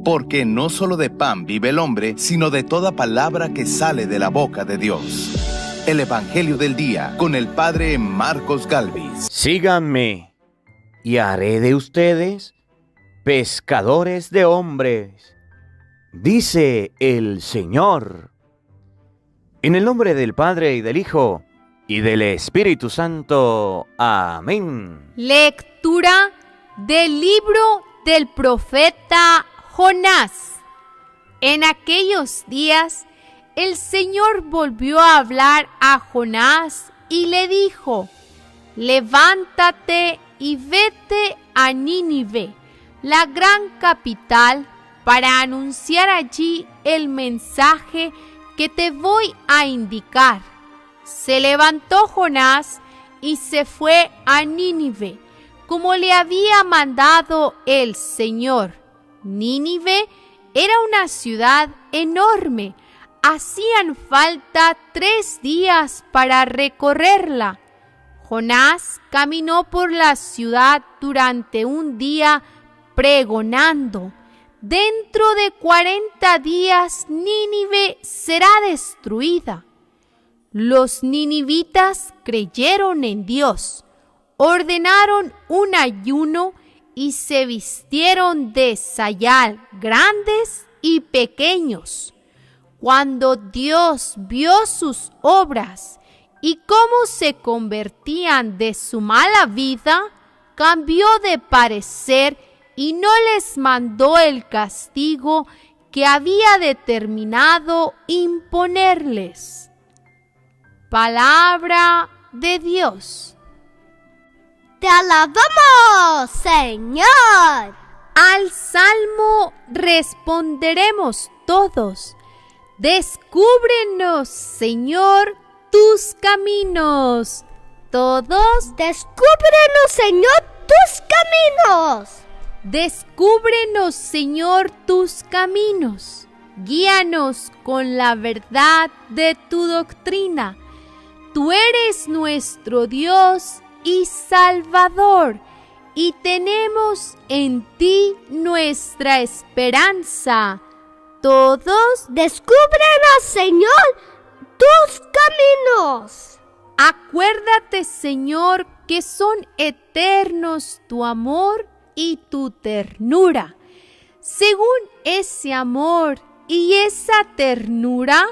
porque no solo de pan vive el hombre, sino de toda palabra que sale de la boca de Dios. El Evangelio del Día con el Padre Marcos Gálvez. Síganme y haré de ustedes pescadores de hombres, dice el Señor. En el nombre del Padre y del Hijo y del Espíritu Santo. Amén. Lectura del libro del profeta Jonás. En aquellos días, el Señor volvió a hablar a Jonás y le dijo: levántate y vete a Nínive, la gran capital, para anunciar allí el mensaje que te voy a indicar. Se levantó Jonás y se fue a Nínive, como le había mandado el Señor. Nínive era una ciudad enorme. Hacían falta 3 días para recorrerla. Jonás caminó por la ciudad durante un día pregonando: dentro de 40 días Nínive será destruida. Los ninivitas creyeron en Dios, ordenaron un ayuno y se vistieron de sayal, grandes y pequeños. Cuando Dios vio sus obras y cómo se convertían de su mala vida, cambió de parecer y no les mandó el castigo que había determinado imponerles. Palabra de Dios. ¡Te alabamos, Señor! Al salmo responderemos todos: descúbrenos, Señor, tus caminos. Todos: descúbrenos, Señor, tus caminos. Descúbrenos, Señor, tus caminos. Guíanos con la verdad de tu doctrina. Tú eres nuestro Dios y Salvador, y tenemos en ti nuestra esperanza. Todos: descúbrenos, Señor, tus caminos. Acuérdate, Señor, que son eternos tu amor y tu ternura. Según ese amor y esa ternura,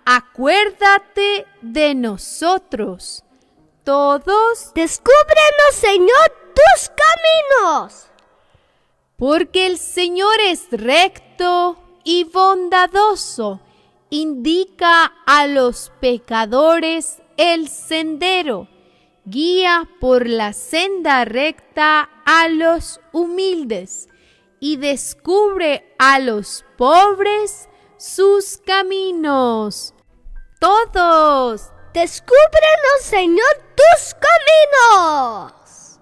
acuérdate de nosotros. Todos: descúbrenos, Señor, tus caminos. Porque el Señor es recto y bondadoso, indica a los pecadores el sendero, guía por la senda recta a los humildes y descubre a los pobres sus caminos. Todos: descúbrenos, Señor, tus caminos.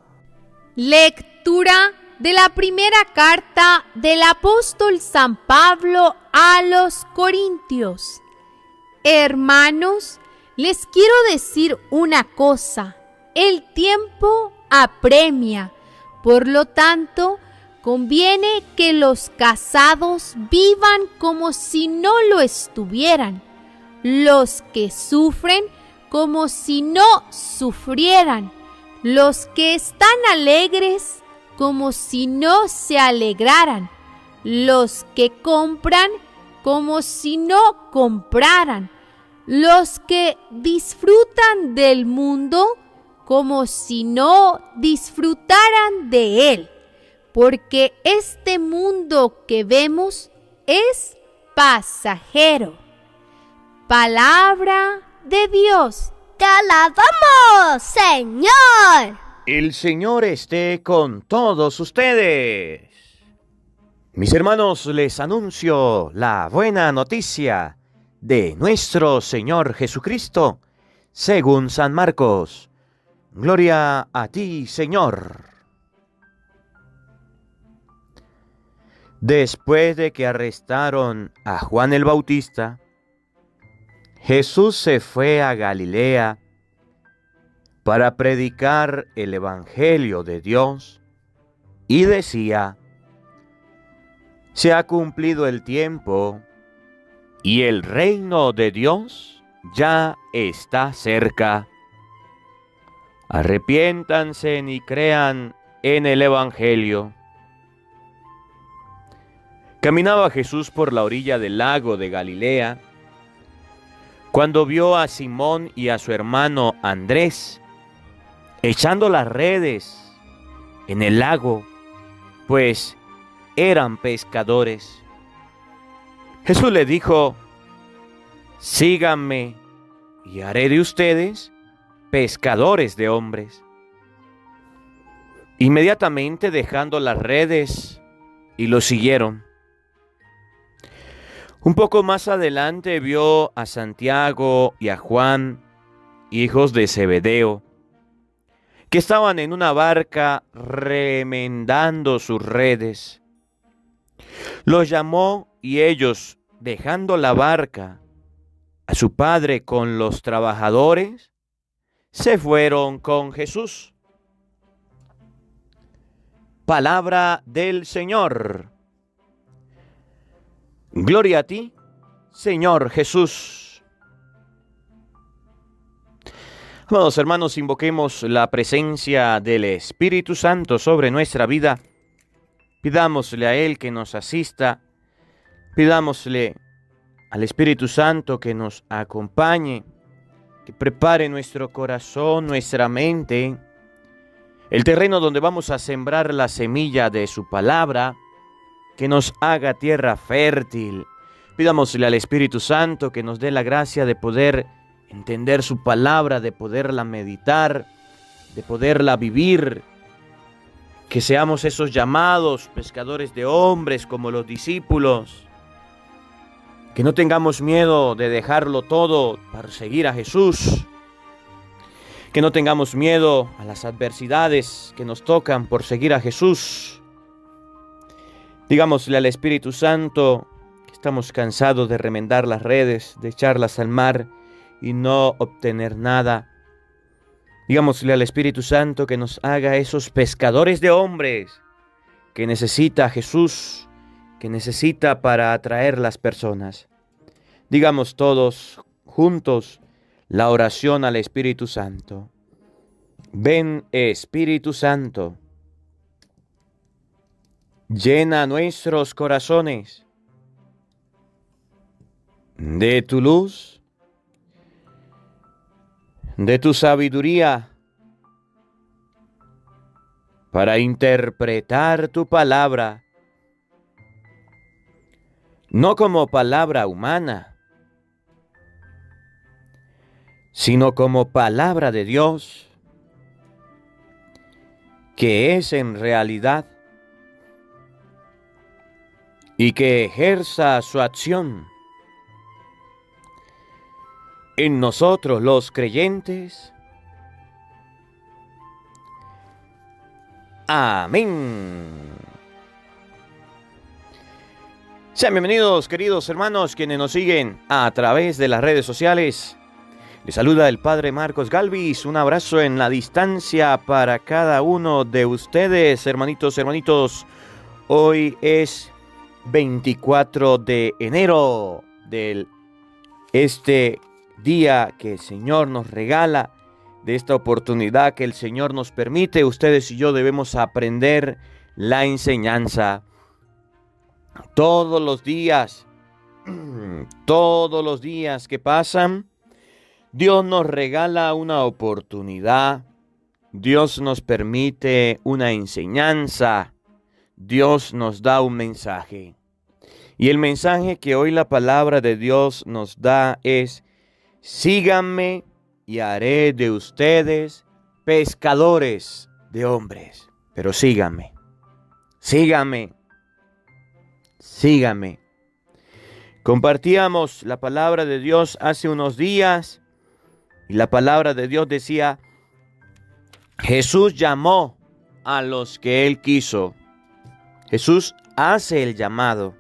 Lectura de la primera carta del apóstol San Pablo a los Corintios. Hermanos, les quiero decir una cosa: el tiempo apremia. Por lo tanto, conviene que los casados vivan como si no lo estuvieran, los que sufren como si no sufrieran, los que están alegres como si no se alegraran, los que compran como si no compraran, los que disfrutan del mundo como si no disfrutaran de él, porque este mundo que vemos es pasajero. Palabra de Dios. ¡Te alabamos, Señor! El Señor esté con todos ustedes. Mis hermanos, les anuncio la buena noticia de nuestro Señor Jesucristo, según San Marcos. Gloria a ti, Señor. Después de que arrestaron a Juan el Bautista, Jesús se fue a Galilea para predicar el Evangelio de Dios y decía: Se ha cumplido el tiempo y el reino de Dios ya está cerca. Arrepiéntanse y crean en el Evangelio. Caminaba Jesús por la orilla del lago de Galilea cuando vio a Simón y a su hermano Andrés echando las redes en el lago, pues eran pescadores. Jesús le dijo: síganme y haré de ustedes pescadores de hombres. Inmediatamente dejando las redes y lo siguieron. Un poco más adelante vio a Santiago y a Juan, hijos de Zebedeo, que estaban en una barca remendando sus redes. Los llamó y ellos, dejando la barca a su padre con los trabajadores, se fueron con Jesús. Palabra del Señor. Gloria a ti, Señor Jesús. Amados hermanos, invoquemos la presencia del Espíritu Santo sobre nuestra vida. Pidámosle a Él que nos asista. Pidámosle al Espíritu Santo que nos acompañe, que prepare nuestro corazón, nuestra mente, el terreno donde vamos a sembrar la semilla de su palabra, que nos haga tierra fértil. Pidámosle al Espíritu Santo que nos dé la gracia de poder entender su palabra, de poderla meditar, de poderla vivir. Que seamos esos llamados pescadores de hombres como los discípulos. Que no tengamos miedo de dejarlo todo para seguir a Jesús. Que no tengamos miedo a las adversidades que nos tocan por seguir a Jesús. Digámosle al Espíritu Santo que estamos cansados de remendar las redes, de echarlas al mar y no obtener nada. Digámosle al Espíritu Santo que nos haga esos pescadores de hombres que necesita Jesús, que necesita para atraer las personas. Digamos todos juntos la oración al Espíritu Santo. Ven, Espíritu Santo. Llena nuestros corazones de tu luz, de tu sabiduría, para interpretar tu palabra, no como palabra humana, sino como palabra de Dios, que es en realidad y que ejerza su acción en nosotros los creyentes. Amén. Sean bienvenidos, queridos hermanos, quienes nos siguen a través de las redes sociales. Les saluda el Padre Marcos Galvis. Un abrazo en la distancia para cada uno de ustedes, hermanitos. Hoy es 24 de enero de este día que el Señor nos regala, de esta oportunidad que el Señor nos permite. Ustedes y yo debemos aprender la enseñanza. Todos los días que pasan, Dios nos regala una oportunidad. Dios nos permite una enseñanza. Dios nos da un mensaje. Y el mensaje que hoy la palabra de Dios nos da es: síganme y haré de ustedes pescadores de hombres. Pero síganme. Compartíamos la palabra de Dios hace unos días y la palabra de Dios decía: Jesús llamó a los que Él quiso. Jesús hace el llamado.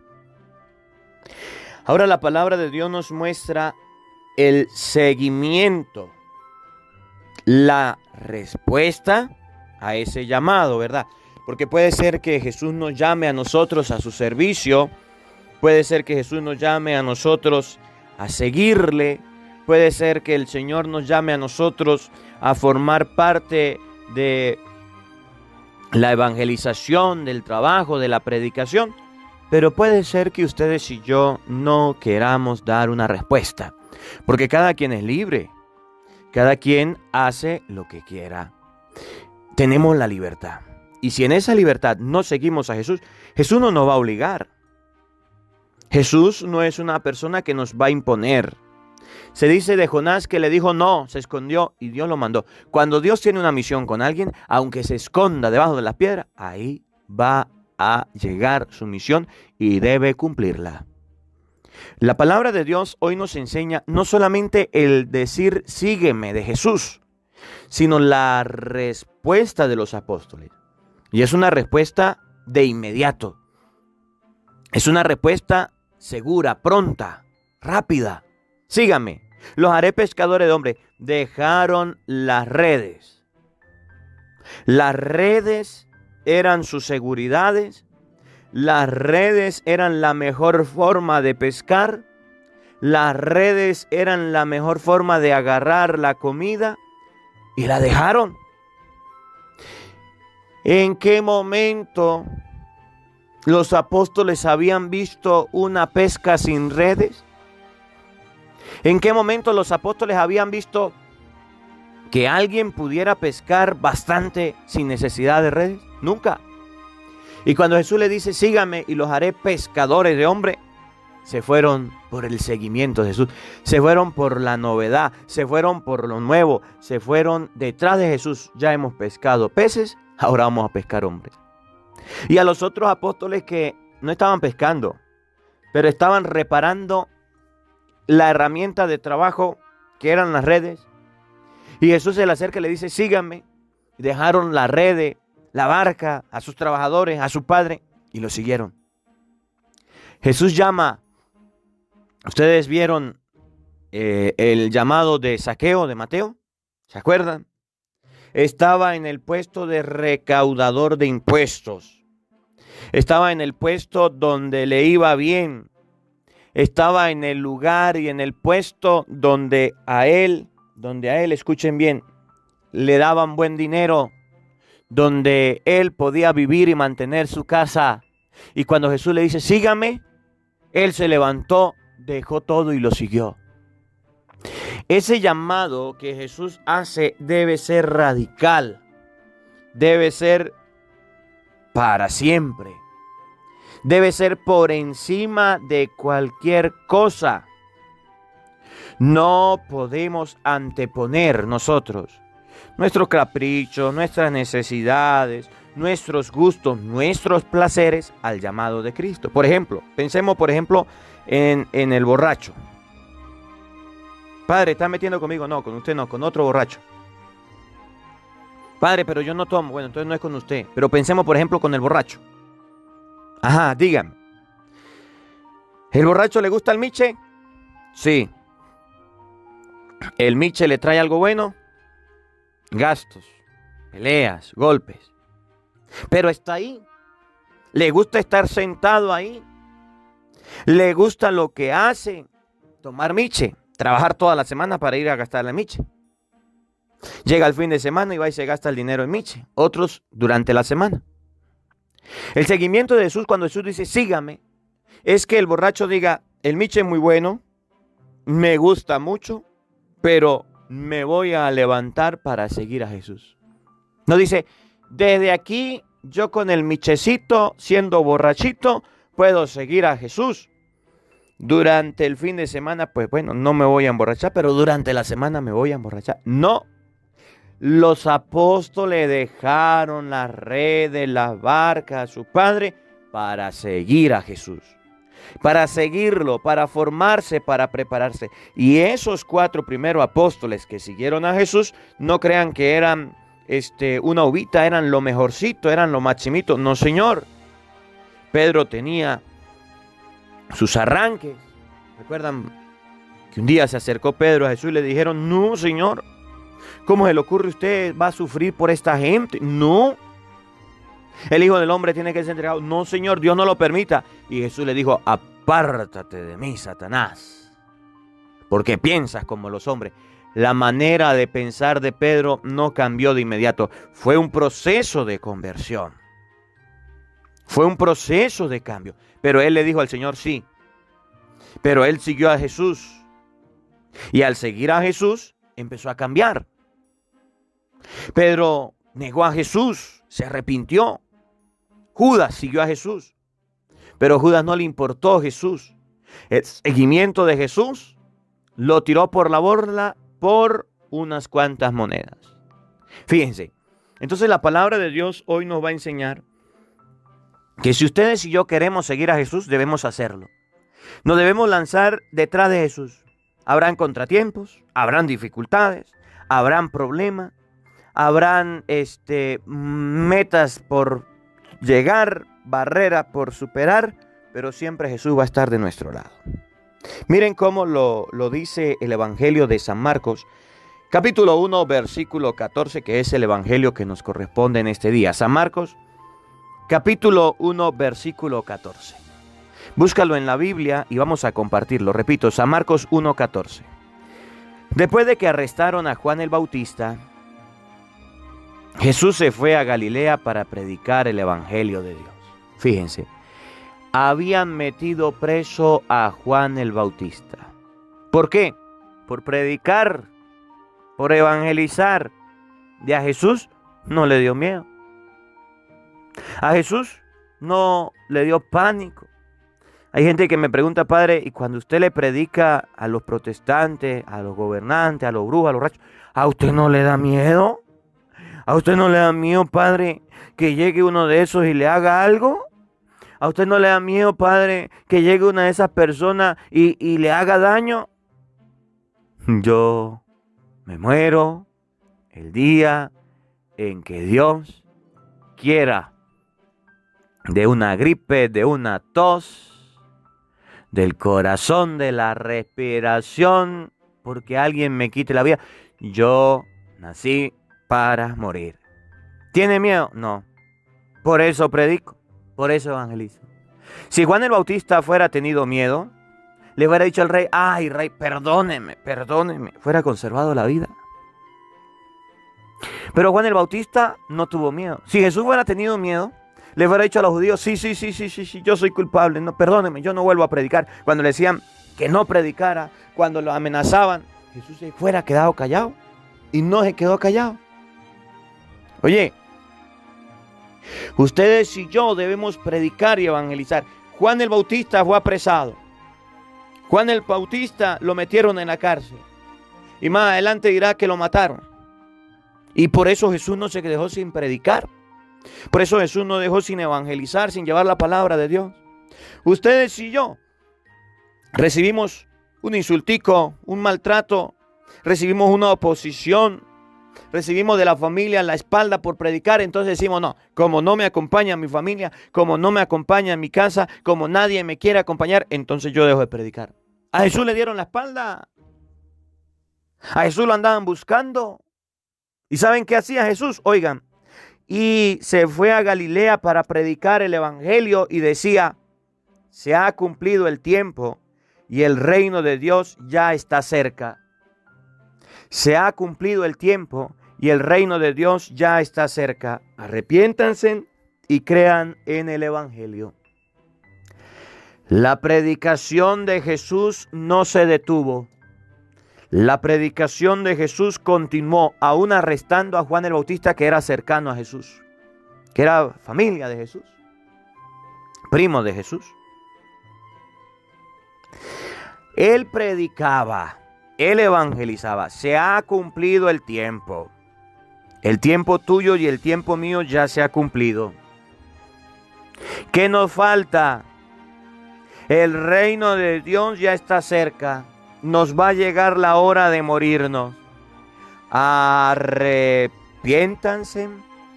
Ahora la palabra de Dios nos muestra el seguimiento, la respuesta a ese llamado, ¿verdad? Porque puede ser que Jesús nos llame a nosotros a su servicio. Puede ser que Jesús nos llame a nosotros a seguirle. Puede ser que el Señor nos llame a nosotros a formar parte de la evangelización, del trabajo, de la predicación. Pero puede ser que ustedes y yo no queramos dar una respuesta. Porque cada quien es libre. Cada quien hace lo que quiera. Tenemos la libertad. Y si en esa libertad no seguimos a Jesús, Jesús no nos va a obligar. Jesús no es una persona que nos va a imponer. Se dice de Jonás que le dijo no, se escondió y Dios lo mandó. Cuando Dios tiene una misión con alguien, aunque se esconda debajo de las piedras, ahí va a llegar su misión y debe cumplirla. La palabra de Dios hoy nos enseña no solamente el decir sígueme de Jesús, sino la respuesta de los apóstoles. Y es una respuesta de inmediato. Es una respuesta segura, pronta, rápida. Síganme, los haré pescadores de hombres. Dejaron las redes. Las redes eran sus seguridades. Las redes eran la mejor forma de pescar. Las redes eran la mejor forma de agarrar la comida. Y la dejaron. ¿En qué momento los apóstoles habían visto una pesca sin redes? ¿En qué momento los apóstoles habían visto que alguien pudiera pescar bastante sin necesidad de redes? Nunca. Y cuando Jesús le dice, sígame y los haré pescadores de hombres, se fueron por el seguimiento de Jesús, se fueron por la novedad, se fueron por lo nuevo, se fueron detrás de Jesús. Ya hemos pescado peces, ahora vamos a pescar hombres. Y a los otros apóstoles que no estaban pescando, pero estaban reparando la herramienta de trabajo que eran las redes. Y Jesús se le acerca y le dice, síganme. Dejaron la red, la barca, a sus trabajadores, a su padre y lo siguieron. Jesús llama. Ustedes vieron el llamado de Zaqueo de Mateo. ¿Se acuerdan? Estaba en el puesto de recaudador de impuestos. Estaba en el puesto donde le iba bien. Estaba en el lugar y en el puesto donde a él, escuchen bien, le daban buen dinero, donde él podía vivir y mantener su casa. Y cuando Jesús le dice, sígame, él se levantó, dejó todo y lo siguió. Ese llamado que Jesús hace debe ser radical, debe ser para siempre. Debe ser por encima de cualquier cosa. No podemos anteponer nosotros nuestros caprichos, nuestras necesidades, nuestros gustos, nuestros placeres al llamado de Cristo. Por ejemplo, pensemos en el borracho. Padre, ¿está metiendo conmigo? No, con usted no, con otro borracho. Padre, pero yo no tomo. Bueno, entonces no es con usted. Pero pensemos, por ejemplo, con el borracho. Ajá, dígame. ¿El borracho le gusta el miche? Sí. ¿El miche le trae algo bueno? Gastos, peleas, golpes. Pero está ahí. ¿Le gusta estar sentado ahí? ¿Le gusta lo que hace? Tomar miche. Trabajar toda la semana para ir a gastar la miche. Llega el fin de semana y va y se gasta el dinero en miche. Otros durante la semana. El seguimiento de Jesús, cuando Jesús dice, sígame, es que el borracho diga, el miche es muy bueno, me gusta mucho, pero me voy a levantar para seguir a Jesús. No dice, desde aquí, yo con el michecito, siendo borrachito, puedo seguir a Jesús. Durante el fin de semana, pues bueno, no me voy a emborrachar, pero durante la semana me voy a emborrachar. No. Los apóstoles dejaron las redes, las barcas a su padre para seguir a Jesús. Para seguirlo, para formarse, para prepararse. Y esos 4 primeros apóstoles que siguieron a Jesús, no crean que eran una uvita, eran lo mejorcito, eran lo maximito. No, señor. Pedro tenía sus arranques. ¿Recuerdan que un día se acercó Pedro a Jesús y le dijeron, no, señor, ¿cómo se le ocurre a usted va a sufrir por esta gente? No. El Hijo del Hombre tiene que ser entregado. No, Señor, Dios no lo permita. Y Jesús le dijo, apártate de mí, Satanás, porque piensas como los hombres. La manera de pensar de Pedro no cambió de inmediato. Fue un proceso de conversión. Fue un proceso de cambio. Pero él le dijo al Señor, sí. Pero él siguió a Jesús. Y al seguir a Jesús, empezó a cambiar. Pedro negó a Jesús, se arrepintió. Judas siguió a Jesús. Pero Judas no le importó Jesús. El seguimiento de Jesús lo tiró por la borda por unas cuantas monedas. Fíjense, entonces la palabra de Dios hoy nos va a enseñar que si ustedes y yo queremos seguir a Jesús, debemos hacerlo. Nos debemos lanzar detrás de Jesús. Habrán contratiempos, habrán dificultades, habrán problemas, habrán metas por llegar, barreras por superar, pero siempre Jesús va a estar de nuestro lado. Miren cómo lo dice el Evangelio de San Marcos, capítulo 1, versículo 14, que es el Evangelio que nos corresponde en este día. San Marcos, capítulo 1, versículo 14. Búscalo en la Biblia y vamos a compartirlo. Repito, San Marcos 1, 14. Después de que arrestaron a Juan el Bautista, Jesús se fue a Galilea para predicar el Evangelio de Dios. Fíjense. Habían metido preso a Juan el Bautista. ¿Por qué? Por predicar, por evangelizar. Y a Jesús no le dio miedo. A Jesús no le dio pánico. Hay gente que me pregunta, padre, ¿y cuando usted le predica a los protestantes, a los gobernantes, a los brujos, a los rachos, ¿a usted no le da miedo? ¿A usted no le da miedo, padre, que llegue uno de esos y le haga algo? ¿A usted no le da miedo, padre, que llegue una de esas personas y le haga daño? Yo me muero el día en que Dios quiera, de una gripe, de una tos, del corazón, de la respiración, porque alguien me quite la vida. Yo nací para morir. ¿Tiene miedo? No. Por eso predico. Por eso evangelizo. Si Juan el Bautista fuera tenido miedo, le hubiera dicho al rey, ay rey, perdóneme, perdóneme. Fuera conservado la vida. Pero Juan el Bautista no tuvo miedo. Si Jesús hubiera tenido miedo, le hubiera dicho a los judíos, sí, yo soy culpable, no, perdóneme, yo no vuelvo a predicar. Cuando le decían que no predicara, cuando lo amenazaban, Jesús se fuera quedado callado. Y no se quedó callado. Oye, ustedes y yo debemos predicar y evangelizar. Juan el Bautista fue apresado. Juan el Bautista lo metieron en la cárcel. Y más adelante dirá que lo mataron. Y por eso Jesús no se dejó sin predicar. Por eso Jesús no dejó sin evangelizar, sin llevar la palabra de Dios. Ustedes y yo recibimos un insultico, un maltrato, recibimos una oposición, recibimos de la familia la espalda por predicar. Entonces decimos, no, como no me acompaña mi familia, como no me acompaña mi casa, como nadie me quiere acompañar, entonces yo dejo de predicar. A Jesús le dieron la espalda. A Jesús lo andaban buscando. ¿Y saben qué hacía Jesús? Oigan, y se fue a Galilea para predicar el evangelio y decía, se ha cumplido el tiempo y el reino de Dios ya está cerca. Se ha cumplido el tiempo y el reino de Dios ya está cerca. Arrepiéntanse y crean en el evangelio. La predicación de Jesús no se detuvo. La predicación de Jesús continuó, aún arrestando a Juan el Bautista, que era cercano a Jesús, que era familia de Jesús, primo de Jesús. Él predicaba, él evangelizaba. Se ha cumplido el tiempo. El tiempo tuyo y el tiempo mío ya se ha cumplido. ¿Qué nos falta? El reino de Dios ya está cerca. Nos va a llegar la hora de morirnos. Arrepiéntanse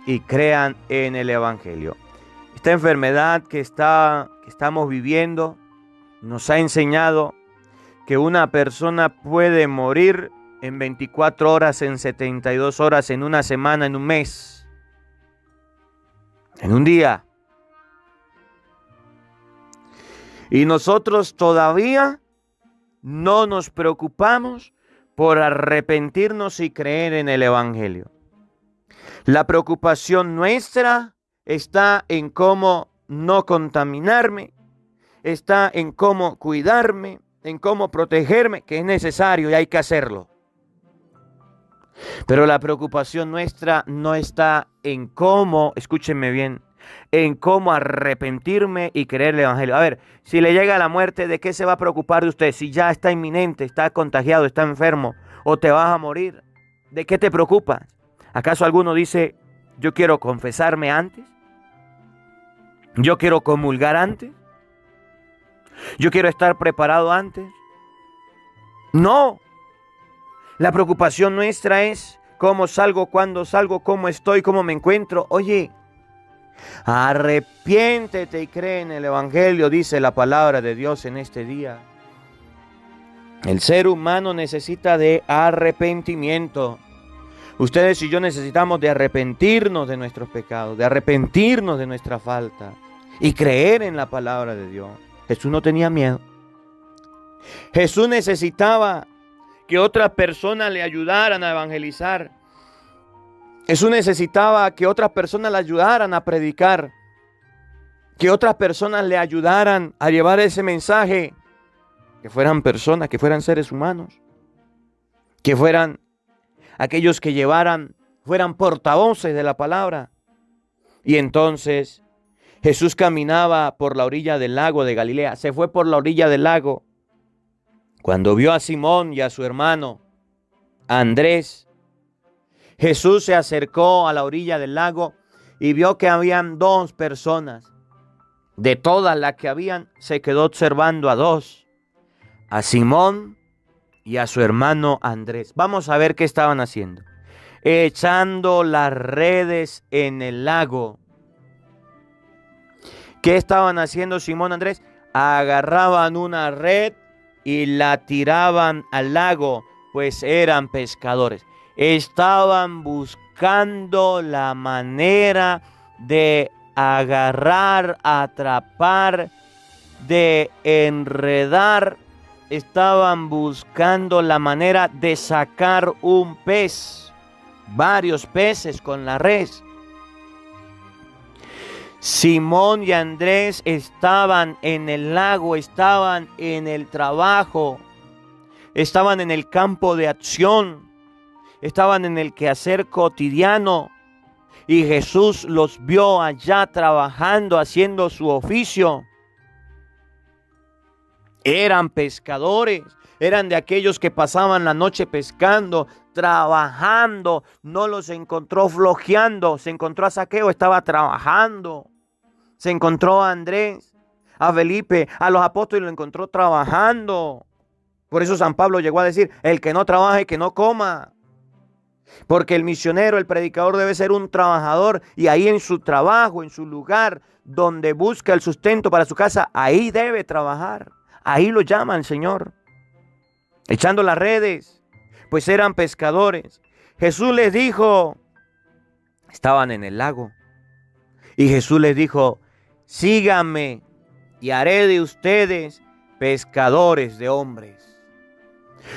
y crean en el evangelio. Esta enfermedad que estamos viviendo nos ha enseñado que una persona puede morir en 24 horas, en 72 horas, en una semana, en un mes. en un día. Y nosotros todavía no nos preocupamos por arrepentirnos y creer en el Evangelio. La preocupación nuestra está en cómo no contaminarme, está en cómo cuidarme, en cómo protegerme, que es necesario y hay que hacerlo. Pero la preocupación nuestra no está en cómo, escúchenme bien, en cómo arrepentirme y creer el Evangelio. A ver, si le llega la muerte, ¿de qué se va a preocupar de usted? Si ya está inminente, está contagiado, está enfermo o te vas a morir, ¿de qué te preocupas? ¿Acaso alguno dice, yo quiero confesarme antes? ¿Yo quiero comulgar antes? ¿Yo quiero estar preparado antes? No. La preocupación nuestra es cómo salgo, cuándo salgo, cómo estoy, cómo me encuentro. Oye, arrepiéntete y cree en el Evangelio, dice la palabra de Dios en este día. El ser humano necesita de arrepentimiento. Ustedes y yo necesitamos de arrepentirnos de nuestros pecados, de arrepentirnos de nuestra falta y creer en la palabra de Dios. Jesús no tenía miedo. Jesús necesitaba que otras personas le ayudaran a evangelizar. Jesús necesitaba que otras personas le ayudaran a predicar, que otras personas le ayudaran a llevar ese mensaje, que fueran personas, que fueran seres humanos, que fueran aquellos que fueran portavoces de la palabra. Y entonces Jesús caminaba por la orilla del lago de Galilea, se fue por la orilla del lago. Cuando vio a Simón y a su hermano Andrés, Jesús se acercó a la orilla del lago y vio que habían dos personas. De todas las que habían, se quedó observando a dos, a Simón y a su hermano Andrés. Vamos a ver qué estaban haciendo. Echando las redes en el lago. ¿Qué estaban haciendo Simón y Andrés? Agarraban una red y la tiraban al lago, pues eran pescadores. Estaban buscando la manera de agarrar, atrapar, de enredar. Estaban buscando la manera de sacar un pez, varios peces con la red. Simón y Andrés estaban en el lago, estaban en el trabajo, estaban en el campo de acción, estaban en el quehacer cotidiano. Y Jesús los vio allá trabajando, haciendo su oficio. Eran pescadores, eran de aquellos que pasaban la noche pescando, trabajando. No los encontró flojeando, se encontró a Zaqueo, estaba trabajando. Se encontró a Andrés, a Felipe, a los apóstoles, lo encontró trabajando. Por eso San Pablo llegó a decir, el que no trabaje, que no coma. Porque el misionero, el predicador debe ser un trabajador y ahí en su trabajo, en su lugar donde busca el sustento para su casa, ahí debe trabajar. Ahí lo llama el Señor. Echando las redes, pues eran pescadores. Jesús les dijo, estaban en el lago. Y Jesús les dijo, síganme y haré de ustedes pescadores de hombres.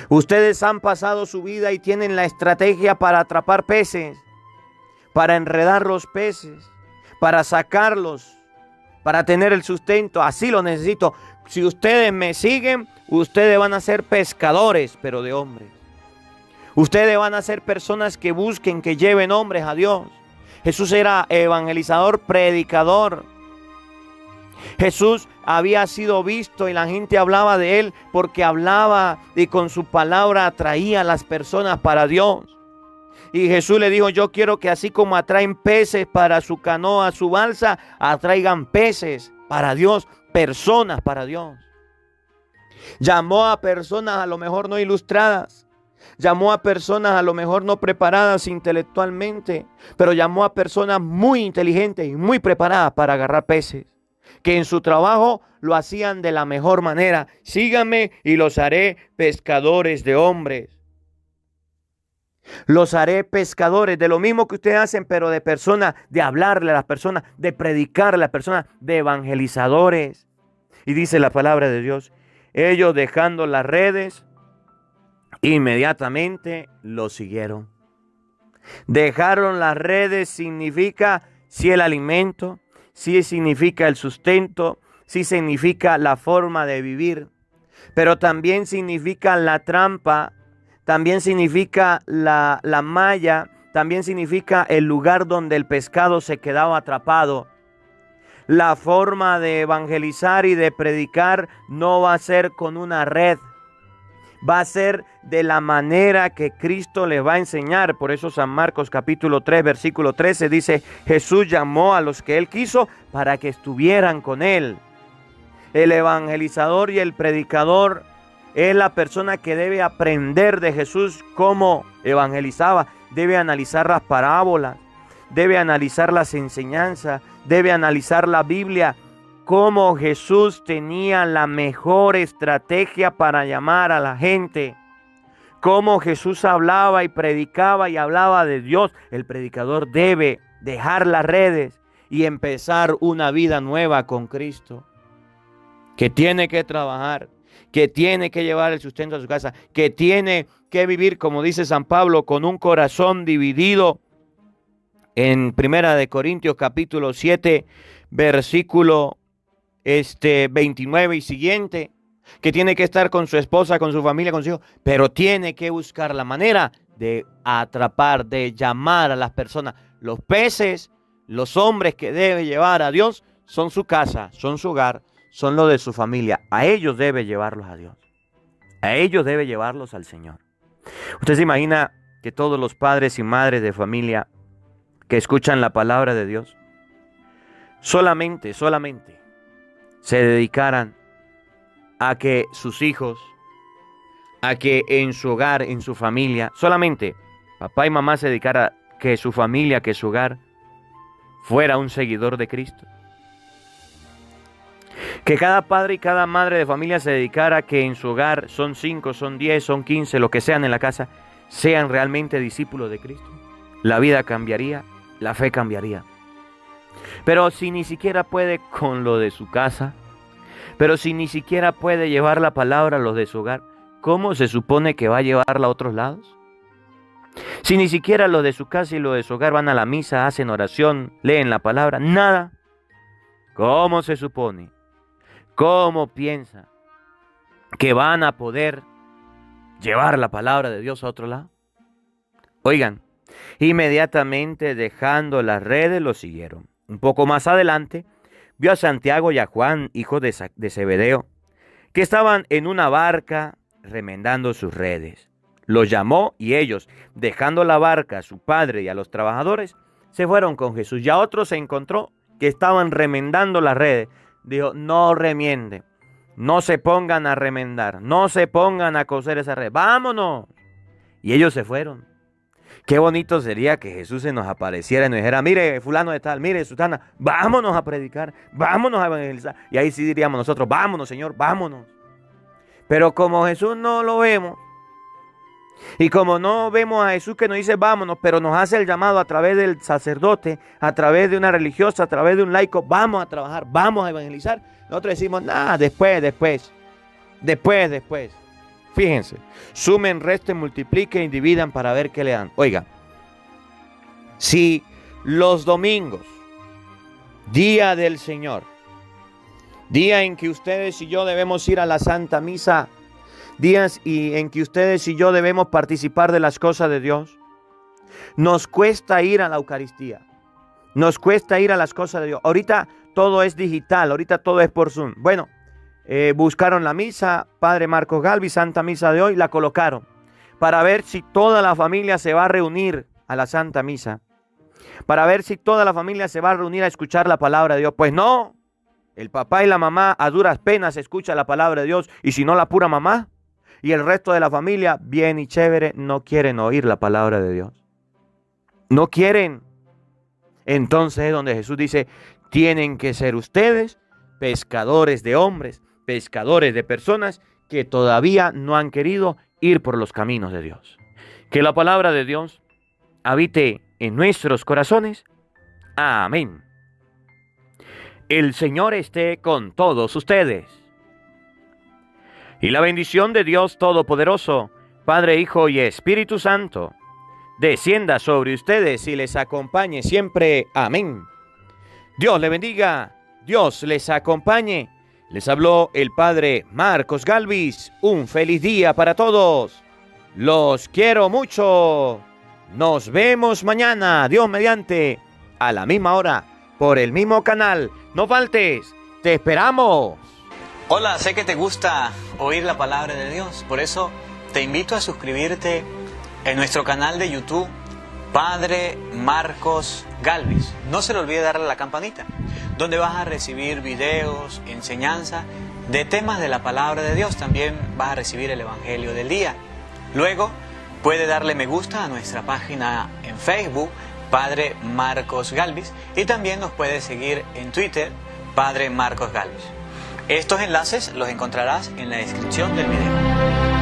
Ustedes han pasado su vida y tienen la estrategia para atrapar peces, para enredar los peces, para sacarlos, para tener el sustento. Así lo necesito. Si ustedes me siguen, ustedes van a ser pescadores, pero de hombres. Ustedes van a ser personas que busquen, que lleven hombres a Dios. Jesús era evangelizador, predicador. Jesús había sido visto y la gente hablaba de él porque hablaba y con su palabra atraía a las personas para Dios. Y Jesús le dijo, yo quiero que así como atraen peces para su canoa, su balsa, atraigan peces para Dios, personas para Dios. Llamó a personas a lo mejor no ilustradas. Llamó a personas a lo mejor no preparadas intelectualmente, pero llamó a personas muy inteligentes y muy preparadas para agarrar peces, que en su trabajo lo hacían de la mejor manera. Síganme y los haré pescadores de hombres. Los haré pescadores de lo mismo que ustedes hacen, pero de personas, de hablarle a las personas, de predicarle a las personas, de evangelizadores. Y dice la palabra de Dios, ellos dejando las redes, inmediatamente lo siguieron. Dejaron las redes significa sí el alimento, sí significa el sustento, sí significa la forma de vivir, pero también significa la trampa, también significa la malla, también significa el lugar donde el pescado se quedaba atrapado. La forma de evangelizar y de predicar no va a ser con una red, va a ser de la manera que Cristo les va a enseñar. Por eso San Marcos capítulo 3 versículo 13 dice, Jesús llamó a los que Él quiso para que estuvieran con Él. El evangelizador y el predicador es la persona que debe aprender de Jesús cómo evangelizaba, debe analizar las parábolas, debe analizar las enseñanzas, debe analizar la Biblia, cómo Jesús tenía la mejor estrategia para llamar a la gente, cómo Jesús hablaba y predicaba y hablaba de Dios. El predicador debe dejar las redes y empezar una vida nueva con Cristo, que tiene que trabajar, que tiene que llevar el sustento a su casa, que tiene que vivir, como dice San Pablo, con un corazón dividido. En 1 Corintios capítulo 7, versículo 29 y siguiente, que tiene que estar con su esposa, con su familia, con sus hijos, pero tiene que buscar la manera de atrapar, de llamar a las personas. Los peces, los hombres que debe llevar a Dios son su casa, son su hogar, son lo de su familia. A ellos debe llevarlos a Dios. A ellos debe llevarlos al Señor. Usted se imagina que todos los padres y madres de familia que escuchan la palabra de Dios solamente se dedicaran a que sus hijos, a que en su hogar, en su familia, solamente papá y mamá se dedicaran a que su familia, que su hogar fuera un seguidor de Cristo. Que cada padre y cada madre de familia se dedicara a que en su hogar, son 5, son 10, son 15, lo que sean en la casa, sean realmente discípulos de Cristo. La vida cambiaría, la fe cambiaría. Pero si ni siquiera puede con lo de su casa, pero si ni siquiera puede llevar la palabra a los de su hogar, ¿cómo se supone que va a llevarla a otros lados? Si ni siquiera los de su casa y los de su hogar van a la misa, hacen oración, leen la palabra, nada, ¿cómo se supone? ¿Cómo piensa que van a poder llevar la palabra de Dios a otro lado? Oigan, inmediatamente dejando las redes lo siguieron. Un poco más adelante, vio a Santiago y a Juan, hijos de Zebedeo, que estaban en una barca remendando sus redes. Los llamó y ellos, dejando la barca a su padre y a los trabajadores, se fueron con Jesús. Ya otros se encontró que estaban remendando las redes. Dijo, no remienden, no se pongan a remendar, no se pongan a coser esa red, vámonos. Y ellos se fueron. Qué bonito sería que Jesús se nos apareciera y nos dijera, mire fulano de tal, mire Susana, vámonos a predicar, vámonos a evangelizar. Y ahí sí diríamos nosotros, vámonos Señor, vámonos. Pero como Jesús no lo vemos, y como no vemos a Jesús que nos dice vámonos, pero nos hace el llamado a través del sacerdote, a través de una religiosa, a través de un laico, vamos a trabajar, vamos a evangelizar. Nosotros decimos, nada, después. Fíjense, sumen, resten, multipliquen y dividan para ver qué le dan. Oiga, si los domingos, día del Señor, día en que ustedes y yo debemos ir a la Santa Misa, días en que ustedes y yo debemos participar de las cosas de Dios, nos cuesta ir a la Eucaristía, nos cuesta ir a las cosas de Dios. Ahorita todo es digital, ahorita todo es por Zoom. Bueno, buscaron la misa, Padre Marcos Galvi, Santa Misa de hoy, la colocaron para ver si toda la familia se va a reunir a la Santa Misa, para ver si toda la familia se va a reunir a escuchar la palabra de Dios. Pues no, el papá y la mamá a duras penas escuchan la palabra de Dios, y si no la pura mamá, y el resto de la familia, bien y chévere, no quieren oír la palabra de Dios. No quieren. Entonces es donde Jesús dice, tienen que ser ustedes pescadores de hombres, pescadores de personas que todavía no han querido ir por los caminos de Dios, Que la palabra de Dios habite en nuestros corazones. Amén. El Señor esté con todos ustedes. Y la bendición de Dios Todopoderoso, Padre, Hijo y Espíritu Santo, descienda sobre ustedes y les acompañe siempre. Amén. Dios les bendiga, Dios les acompañe. Les habló el Padre Marcos Galvis. Un feliz día para todos. Los quiero mucho. Nos vemos mañana, Dios mediante, a la misma hora, por el mismo canal. No faltes, te esperamos. Hola, sé que te gusta oír la palabra de Dios, por eso te invito a suscribirte en nuestro canal de YouTube, Padre Marcos Galvis. No se le olvide darle a la campanita, donde vas a recibir videos, enseñanza de temas de la palabra de Dios. También vas a recibir el Evangelio del día. Luego, puede darle me gusta a nuestra página en Facebook, Padre Marcos Galvis, y también nos puede seguir en Twitter, Padre Marcos Galvis. Estos enlaces los encontrarás en la descripción del video.